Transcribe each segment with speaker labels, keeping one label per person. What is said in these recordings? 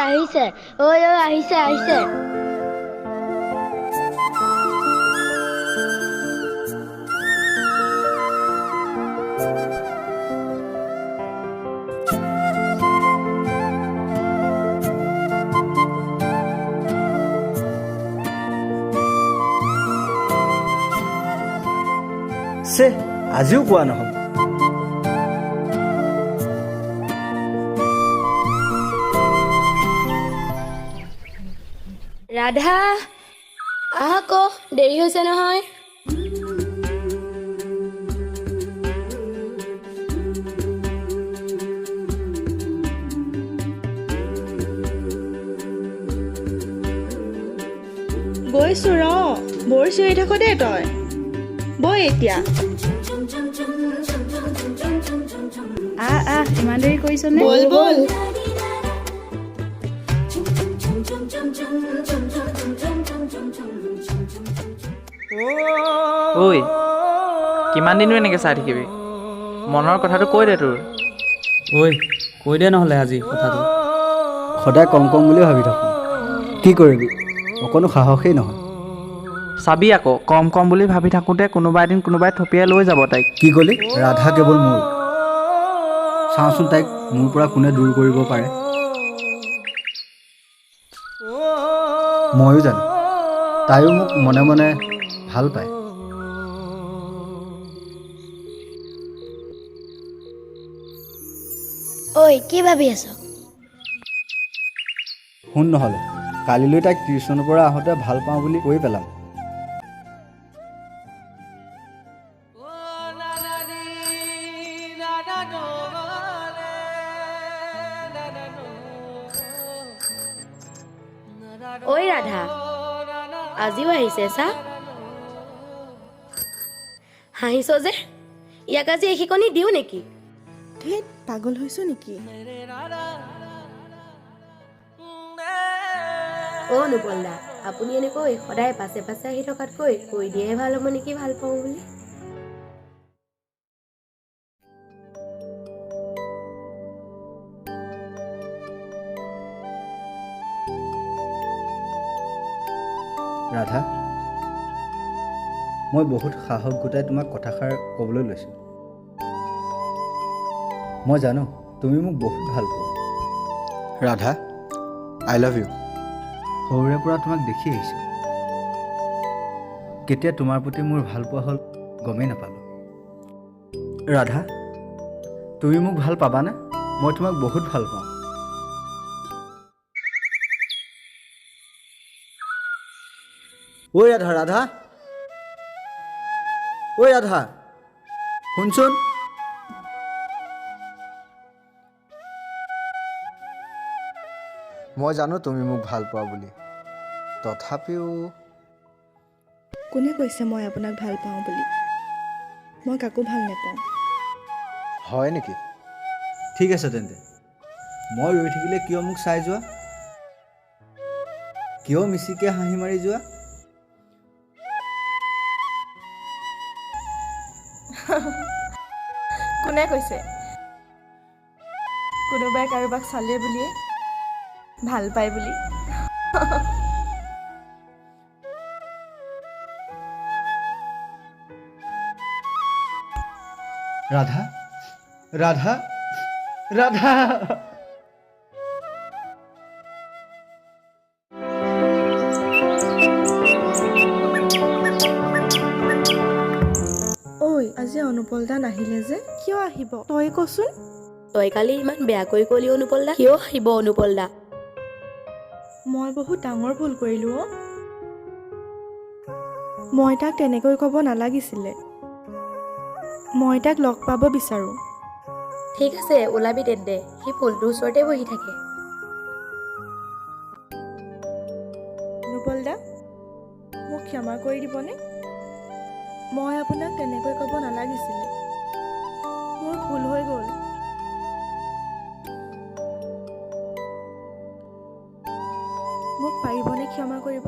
Speaker 1: আহিছে ঐ আহিছে আহিছে
Speaker 2: চে আজিও কোৱা নহ'ল।
Speaker 1: ৰাধা আহ আকৌ দেৰি হৈছে নহয়
Speaker 3: গৈছো ৰ বৰ চিঞৰি থাক দেই তই বৈ এতিয়া
Speaker 4: ইমান দেৰি কৰিছনে?
Speaker 3: বল বল
Speaker 5: ঐ কিমান দিনো এনেকৈ চাই থাকিবি মনৰ কথাটো কৈ দে তোৰ
Speaker 2: ঐ কৈ দে নহ'লে আজি কথাটো সদায় কম কম বুলি ভাবি থাকোঁ কি কৰিবি অকণো সাহসেই নহয়
Speaker 5: চাবি আকৌ কম কম বুলি ভাবি থাকোঁতে কোনোবা এদিন কোনোবাই থপিয়াই লৈ যাব তাইক
Speaker 2: কি ক'লি ৰাধা কেৱল মোৰ চাওঁচোন তাইক মোৰ পৰা কোনে দূৰ কৰিব পাৰে ময়ো জানো তাইও মোক মনে মনে ভাল পায়
Speaker 1: ঐ কি ভাবি আছ
Speaker 2: শুন নহ'লে কালিলৈ তাইক টিউশ্যনৰ পৰা আহোঁতে ভাল পাওঁ বুলি কৈ পেলাম
Speaker 1: ঐ ৰাধা আজিও আহিছে চা হাঁহিছ যে ইয়াক আজি এইখিকনি দিওঁ নেকি
Speaker 3: ধেত পাগল হৈছ নেকি
Speaker 1: নুপল দা আপুনি এনেকৈ সদায় পাছে পাছে আহি থকাতকৈ কৈ দিয়েহে ভাল হ'ব নেকি ভাল পাওঁ বুলি
Speaker 2: ৰাধা মই বহুত সাহস গোটাই তোমাক কথাষাৰ ক'বলৈ লৈছোঁ মই জানো তুমি মোক বহুত ভাল পোৱা ৰাধা আই লাভ ইউ সৰুৰে পৰা তোমাক দেখি আহিছোঁ কেতিয়া তোমাৰ প্ৰতি মোৰ ভাল পোৱা হ'ল গমেই নাপালোঁ ৰাধা তুমি মোক ভাল পাবানে মই তোমাক বহুত ভাল পাওঁ ঐ ৰাধা ৰাধা ঐ ৰাধা শুনচোন মই জানো তুমি মোক ভাল পোৱা বুলি তথাপিও
Speaker 3: কোনে কৈছে মই আপোনাক ভাল পাওঁ বুলি মই কাকো ভাল নাপাওঁ
Speaker 2: হয় নেকি ঠিক আছে তেন্তে মই ৰৈ থাকিলে কিয় মোক চাই যোৱা কিয় মিচিকে হাঁহি মাৰি যোৱা
Speaker 3: কোনে কৈছে কোনোবাই কাৰোবাক চালে বুলিয়ে ভাল পায় বুলি
Speaker 2: ৰাধা ৰাধা ৰাধা
Speaker 3: ঐ আজি অনুপল দা নাহিলে যে কিয় আহিব তই কচোন
Speaker 1: তই কালি ইমান বেয়াকৈ ক'লি অনুপল দা কিয় আহিব অনুপল দা
Speaker 3: মই বহুত ডাঙৰ ভুল কৰিলোঁ মই তাক তেনেকৈ ক'ব নালাগিছিলে মই তাক লগ পাব বিচাৰোঁ
Speaker 1: ঠিক আছে ওলাবি তেন্তে সি ফুলটোৰ ওচৰতে বহি থাকে
Speaker 3: অনুপল দা মোক ক্ষমা কৰি দিবনে মই আপোনাক তেনেকৈ ক'ব নালাগিছিলে মোৰ ভুল হৈ গ'ল মোক পাৰিবনে ক্ষমা কৰিব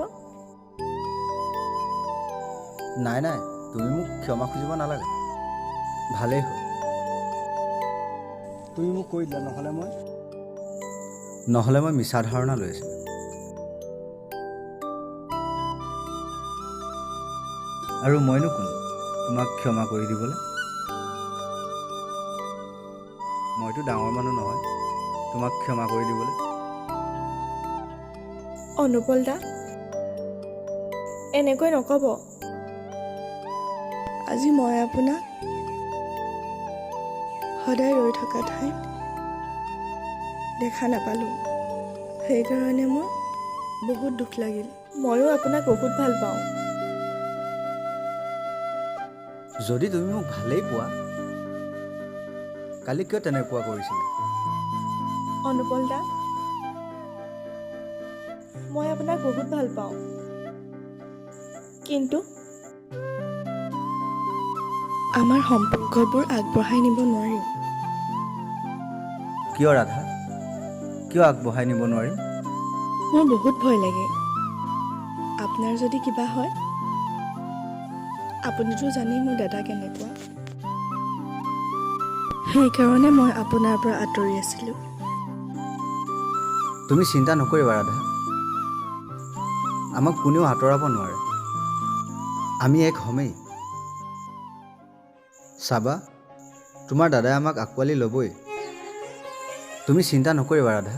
Speaker 2: নাই নাই তুমি মোক ক্ষমা খুজিব নালাগে ভালেই হ'ল তুমি মোক কৈ দিলা নহ'লে নহ'লে মই মিছা ধাৰণা লৈ আছিলোঁ। আৰু মইনো কোন তোমাক ক্ষমা কৰি দিবলৈ? মইতো ডাঙৰ মানুহ নহয় তোমাক ক্ষমা কৰি দিবলৈ।
Speaker 3: অনুপল দা, এনেকৈ নক'ব। আজি মই আপোনাক সদায় ৰৈ থকা ঠাইত দেখা নাপালোঁ, সেইকাৰণে মোৰ বহুত দুখ লাগিল। ময়ো আপোনাক বহুত ভাল পাওঁ।
Speaker 2: যদি তুমি মোক ভালেই পোৱা, কালি কিয় তেনেকুৱা কৰিছিলা?
Speaker 3: অনুপল দা, মই আপোনাক বহুত ভাল পাওঁ, কিন্তু আমাৰ সম্পৰ্কবোৰ আগবঢ়াই নিব নোৱাৰিম।
Speaker 2: কিয় ৰাধা? কিয় আগবঢ়াই নিব নোৱাৰিম?
Speaker 3: মোৰ বহুত ভয় লাগে। আপোনাৰ যদি কিবা হয়, আপুনিতো জানেই মোৰ দাদা কেনেকুৱা। সেইকাৰণে মই আপোনাৰ পৰা আঁতৰি আছিলোঁ।
Speaker 2: তুমি চিন্তা নকৰিবা ৰাধা, আমাক কোনেও আঁতৰাব নোৱাৰে। আমি এক হ'মেই। চাবা, তোমাৰ দাদাই আমাক আঁকোৱালি ল'বই। তুমি চিন্তা নকৰিবা ৰাধা।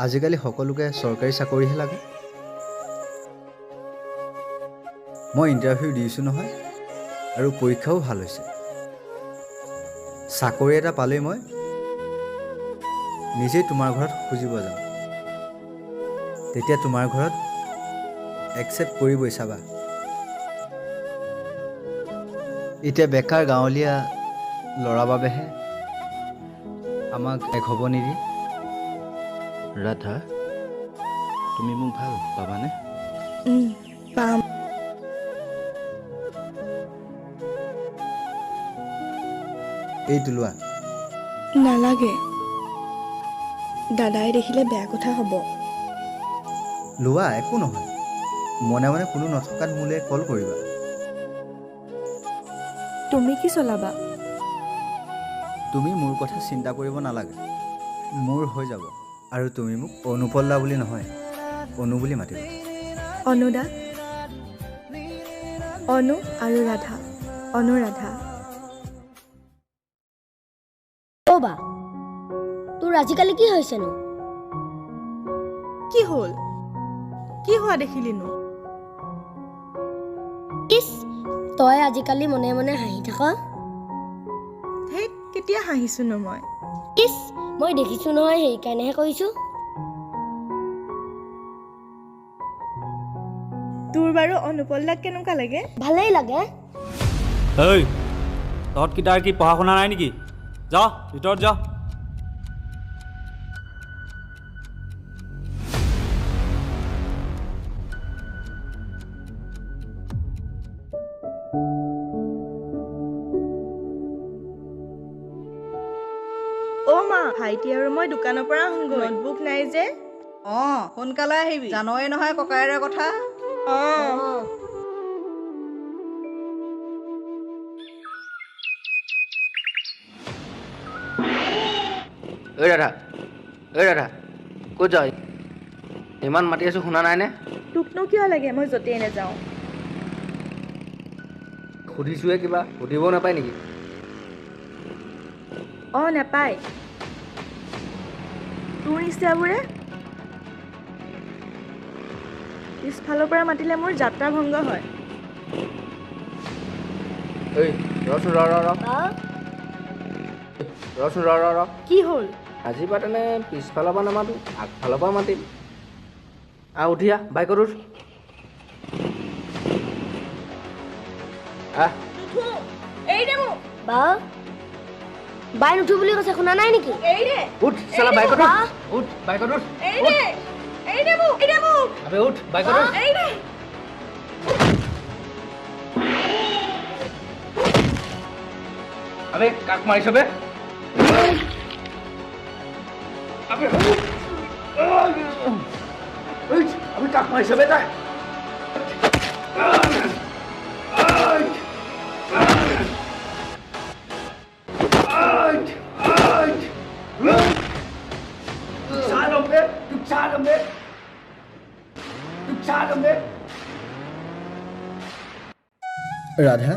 Speaker 2: আজিকালি সকলোকে চৰকাৰী চাকৰিহে লাগে। মই ইণ্টাৰভিউ দিছোঁ নহয়, আৰু পৰীক্ষাও ভাল হৈছে। চাকৰি এটা পালেই মই নিজেই তোমাৰ ঘৰত খুজিব যাম। তেতিয়া তোমাৰ ঘৰত একচেপ্ট কৰিবই, চাবা। এতিয়া বেকাৰ গাঁৱলীয়া ল'ৰাৰ বাবেহে আমাক এক হ'ব নিদি।
Speaker 4: ৰাধা, তুমি মোক ভাল পাবানে?
Speaker 3: পাম।
Speaker 2: এইটো লোৱা।
Speaker 3: নালাগে, দাদাই দেখিলে বেয়া কথা হ'ব।
Speaker 2: লোৱা, একো নহয়। মনে মনে কোনো নথকাত মোলৈ কল কৰিবা।
Speaker 3: তুমি কি চলাবা?
Speaker 2: তুমি মোৰ কথা চিন্তা কৰিব নালাগে, মোৰ হৈ যাব। আৰু তুমি মোক অনুপল দা বুলি নহয়, অনু বুলি মাতিবা।
Speaker 3: অনুদা, অনু আৰু ৰাধা, অনুৰাধা।
Speaker 6: অ' বা, তোৰ আজিকালি কি হৈছেনো?
Speaker 3: কি হ'ল? কি হোৱা দেখিলিনো?
Speaker 6: ইছ, তই আজিকালি মনে মনে হাঁহি থাক।
Speaker 3: ধেই, কেতিয়া হাঁহিছোনো মই?
Speaker 6: ইছ, মই দেখিছোঁ নহয়, সেইকাৰণেহে কৈছোঁ।
Speaker 3: তোৰ বাৰু অনুপল দাক কেনেকুৱা লাগে?
Speaker 6: ভালেই লাগে।
Speaker 7: ঐ, তহঁতকেইটাৰ কি পঢ়া শুনা নাই নেকি? যা, ভিতৰত যা।
Speaker 3: অ' মা, ভাইটি আৰু মই দোকানৰ পৰা আহোঁগৈ। নোটবুক নাই যে।
Speaker 8: সোনকালে আহিবি, জানই নহয় ককাইৰে কথা।
Speaker 4: ঐ ৰাধা, ঐ ৰাধা, ক'ত যাৱ? ইমান মাতি আছোঁ, শুনা নাইনে?
Speaker 3: তোকনো কিয় লাগে? মই য'তেই নাযাওঁ।
Speaker 4: সুধিছোঁহে কিবা, সুধিব নাপায় নেকি?
Speaker 3: নাপায়। তোৰ নিচিনাবোৰে পিছফালৰ পৰা মাতিলে মোৰ যাত্ৰা ভংগ হয়।
Speaker 4: ঐ, ৰচোন, ৰচোন, ৰ।
Speaker 3: কি হ'ল?
Speaker 4: আজিৰ পৰা তেনে পিছফালৰ পৰা নামাতো, আগফালৰ পৰা মাতিম। উঠি আহ, বাইকত উঠ। আহ।
Speaker 6: বা, বাই নুঠো বুলি কৈছে, শুনা নাই নেকি?
Speaker 4: উঠ, চালা বাইকত উঠ। উঠ, বাইকত উঠ। আবে উঠ, বাইকত উঠ। আবে কাক মাৰিছ বে? আবে আবে কাক মাৰিছ বে তাই?
Speaker 2: ৰাধা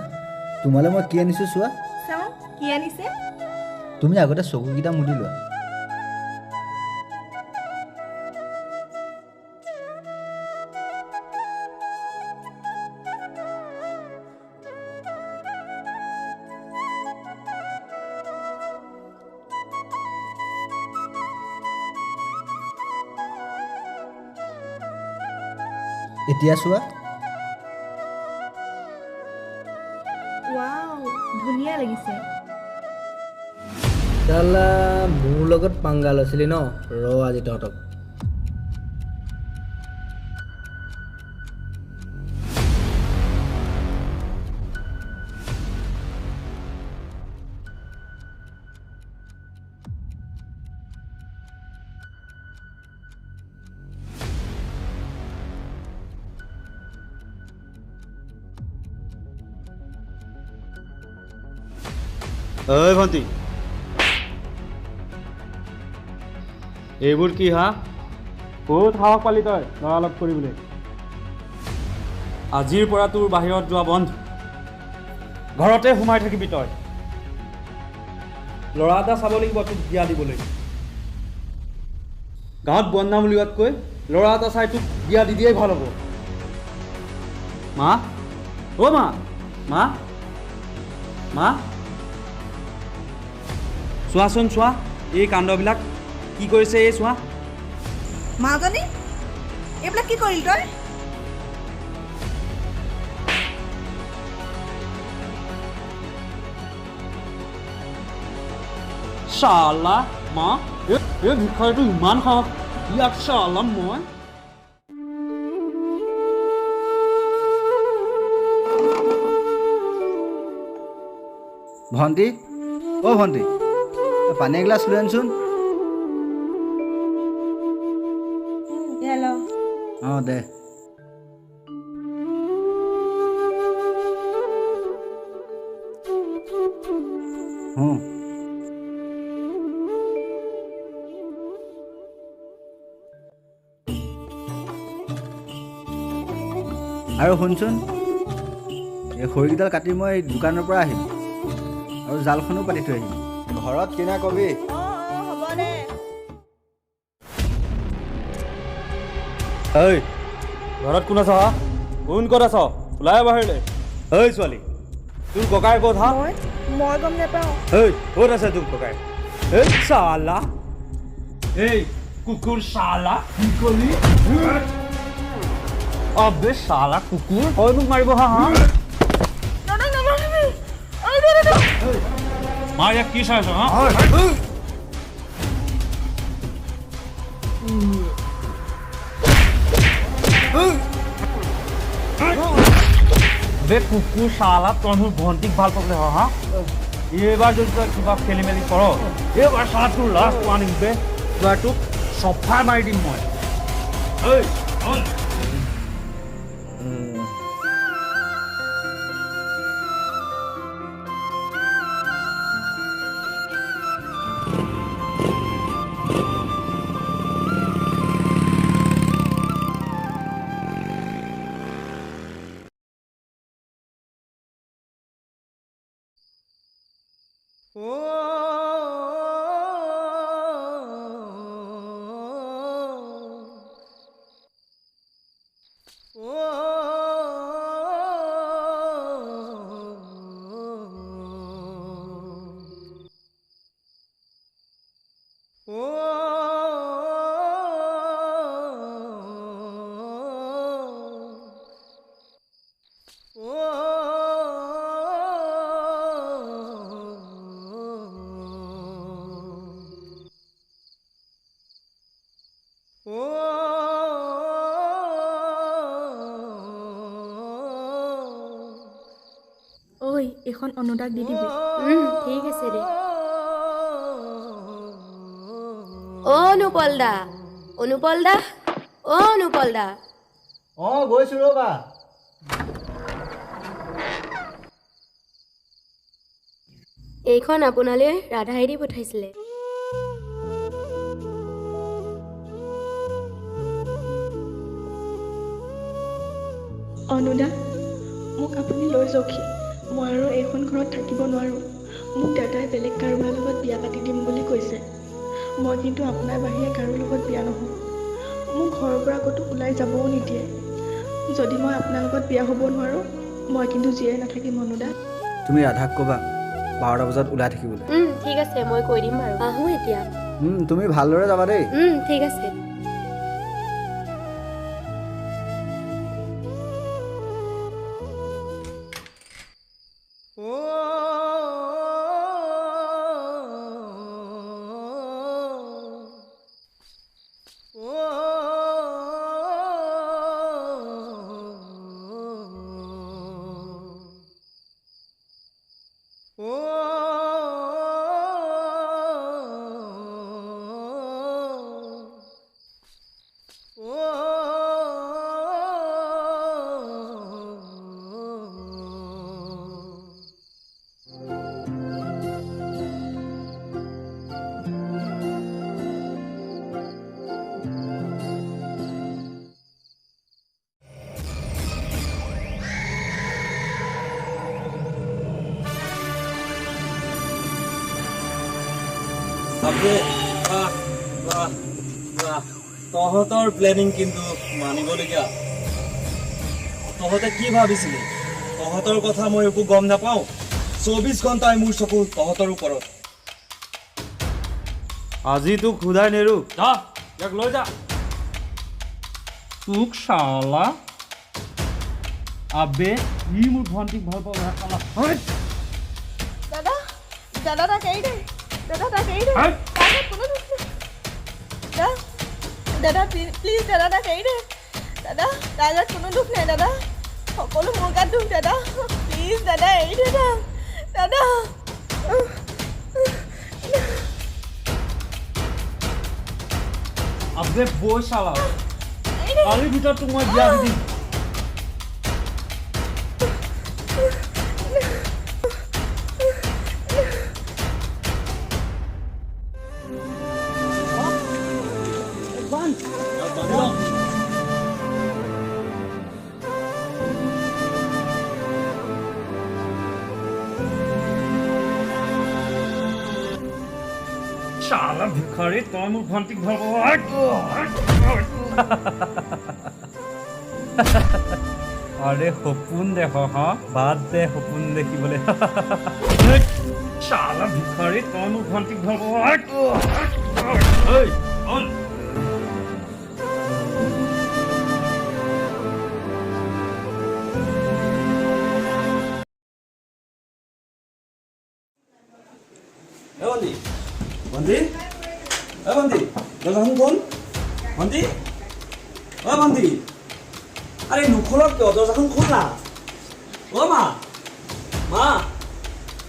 Speaker 2: তোমালৈ মই কি আনিছোঁ চোৱা
Speaker 3: চাওঁ কি আনিছে
Speaker 2: তুমি আগতে চকুকেইটা মুদি লোৱা এতিয়া চোৱা
Speaker 3: ৱাও ধুনীয়া লাগিছে
Speaker 4: চালা মোৰ লগত পাংগা লৈছিলি ন ৰ আজি তহঁতক
Speaker 7: ঐ ভণ্টি এইবোৰ কি হা ক'ত সাহস পালি তই লৰালগ কৰিবলৈ আজিৰ পৰা তোৰ বাহিৰত যোৱা বন্ধ ঘৰতে সোমাই থাকিবি তই ল'ৰা এটা চাব লাগিব তোক বিয়া দিবলৈ গাঁৱত বদনাম উলিওৱাতকৈ ল'ৰা এটা চাই তোক বিয়া দি দিয়েই ভাল হ'ব মা অ' মা মা মা চোৱাচোন চোৱা এই কাণ্ডবিলাক কি কৰিছে এই চোৱা
Speaker 8: মাজনী এইবিলাক কি কৰিল তই
Speaker 7: শালা মা এই বিষয়টো ইমান সাহস ইয়াক শালা মই
Speaker 2: ভণ্টি অ' ভণ্টি পানী এগিলাচ লৈ আনচোন
Speaker 3: হেল্ল'
Speaker 2: অঁ দে আৰু শুনচোন এই খৰিকেইডাল কাটি মই দোকানৰ পৰা আহিম আৰু জালখনো পাতি থৈ আহিম ঘৰত কিনা কবি
Speaker 3: হ'ব দে
Speaker 7: ঐ ঘৰত কোন আছ হা কোন ক'ত আছ ওলাই বাহিৰলৈ ঐ ছোৱালী তোৰ ককাই ক'ত হা
Speaker 3: মই গম নাপাওঁ
Speaker 7: ঐ ক'ত আছে তোৰ ককাই এই শালা এই কুকুৰ শালা কি ক'লি অবে শালা কুকুৰ হয় মোক মাৰিব হা হা মা ইয়াক কি চাইছ হা বে কুকুৰ শালা তই মোৰ ভণ্টিক ভাল পাবলৈ হ হা এইবাৰ যদি তই কিবা খেলি মেলি কৰ এইবাৰ শালা তোৰ লাষ্ট আনিম বে তই তোক চফা মাৰি দিম মই
Speaker 3: ঐ এইখন অনুদাক দি দিবি
Speaker 1: ঠিক আছে দে অনুপল দা অনুপল দা
Speaker 2: অঁ গৈছোঁ ৰ'বা
Speaker 1: এইখন আপোনালৈ ৰাধাই দি পঠাইছিলে
Speaker 3: অনুদা মোক আপুনি লৈ যাওকহি। মই আৰু এইখন ঘৰত থাকিব নোৱাৰোঁ। মোক দাদাই বেলেগ কাৰোবাৰ লগত বিয়া পাতি দিম বুলি কৈছে। মই কিন্তু আপোনাৰ বাহিৰে কাৰো লগত বিয়া নহওঁ। মোক ঘৰৰ পৰা ক'তো ওলাই যাবও নিদিয়ে। যদি মই আপোনাৰ লগত বিয়া হ'ব নোৱাৰোঁ, মই কিন্তু জীয়াই নাথাকিম মনুদা।
Speaker 2: তুমি ৰাধাক ক'বা 12টা বজাত ওলাই থাকিবলৈ।
Speaker 1: ঠিক আছে, মই কৈ দিম বাৰু। আহোঁ এতিয়া।
Speaker 2: তুমি ভালদৰে যাবা দেই।
Speaker 1: ঠিক আছে।
Speaker 9: তহঁতৰ প্লেনিং কিন্তু মানিবলগীয়া। তহঁতে কি ভাবিছিলি? তহঁতৰ কথা মই একো গম নাপাওঁ। 24 ঘণ্টাই মোৰ চকু তহঁতৰ ওপৰত।
Speaker 7: আজি তোক ঘূৰাই নেৰো। যা, ইয়াক লৈ যা। তোক শালা আবে ই মোৰ ভণ্টিক ভাল পাব শালা।
Speaker 3: দাদা দাদা তাক এৰি দে। দাদা তাক এৰি দে। দাদা কোনো দুখ নাই। দাদা প্লিজ দাদা তাক এৰি দে। দাদা তাৰ গাত কোনো দুখ নাই। দাদা সকলো মোৰ গাত দুখ। দাদা প্লিজ দাদা এৰি দে তাক। দাদা
Speaker 7: আবে বৈ শালা, কালিৰ ভিতৰত তোক মই বিয়া দি দিম। শালা ভিখাৰী, তই মোৰ ভণ্টিক ভাল পাব। আৰে সপোন দেখ হা, বাদ দে সপোন দেখিবলৈ। শালা ভিখাৰী, তই মোৰ ভণ্টিক ভাল পাব।
Speaker 9: ভণ্টি ভণ্টি ভণ্টি দৰ্জাখন খোল। ভণ্টি ভণ্টি, আৰে নুখোলক কিয়? দৰ্জাখন খোল না। মা মা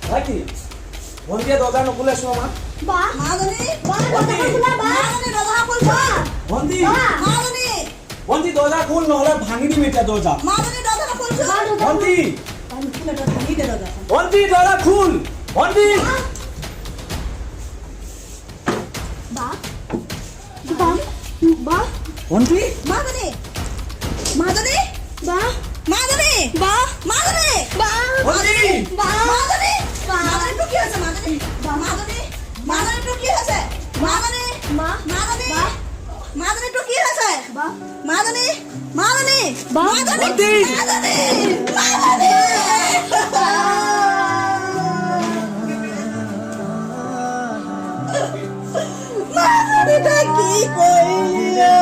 Speaker 9: ভাইটি, ভণ্টিয়ে দৰ্জা নুখোলে চোৱা মা। ভণ্টি ভণ্টি দৰ্জা খোল, নহ'লে ভাঙি দিম এতিয়া দৰ্জা। ভণ্টি ভণ্টি দৰ্জা খোল। ভণ্টি ভণ্টি
Speaker 3: কি কৰিলি?